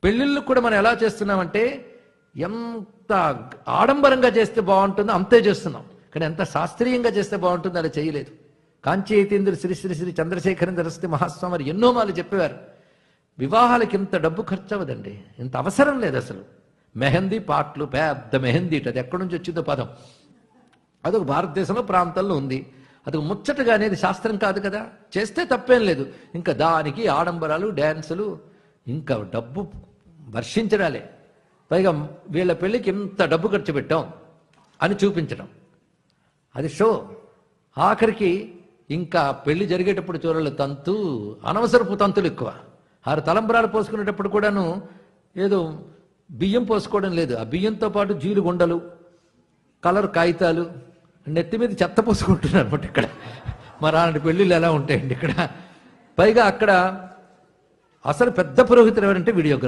పెళ్ళిళ్ళు కూడా మనం ఎలా చేస్తున్నామంటే ఎంత ఆడంబరంగా చేస్తే బాగుంటుందో అంతే చేస్తున్నాం, కానీ ఎంత శాస్త్రీయంగా చేస్తే బాగుంటుందో అలా చేయలేదు. కాంచీ యతీంద్ర శ్రీ శ్రీ శ్రీ చంద్రశేఖరేంద్ర సరస్వతి మహాస్వామి వారు ఎన్నో మాలు చెప్పేవారు, వివాహాలకి ఇంత డబ్బు ఖర్చు అవ్వదండి, ఇంత అవసరం లేదు అసలు. మెహందీ పాటలు, పెద్ద మెహందీ, అది ఎక్కడి నుంచి వచ్చిందో పదం, అదొక భారతదేశంలో ప్రాంతంలో ఉంది, అదొక ముచ్చటగా అనేది శాస్త్రం కాదు కదా, చేస్తే తప్పేం లేదు. ఇంకా దానికి ఆడంబరాలు, డ్యాన్సులు, ఇంకా డబ్బు వర్షించడాలే. పైగా వీళ్ళ పెళ్ళికి ఇంత డబ్బు ఖర్చు పెట్టాం అని చూపించడం, అది షో. ఆఖరికి ఇంకా పెళ్లి జరిగేటప్పుడు చూడాలి తంతు, అనవసరపు తంతులు ఎక్కువ. 6 తలంబ్రాలు పోసుకునేటప్పుడు కూడాను ఏదో బియ్యం పోసుకోవడం లేదు, ఆ బియ్యంతో పాటు జీలు గుండలు, కలర్ కాగితాలు, నెత్తి మీద చెత్త పోసుకుంటున్నారు అనమాట. ఇక్కడ మరి అలాంటి పెళ్ళిళ్ళు ఎలా ఉంటాయండి ఇక్కడ. పైగా అక్కడ అసలు పెద్ద పురోహితులు ఎవరంటే వీడియోగ్రాఫర్.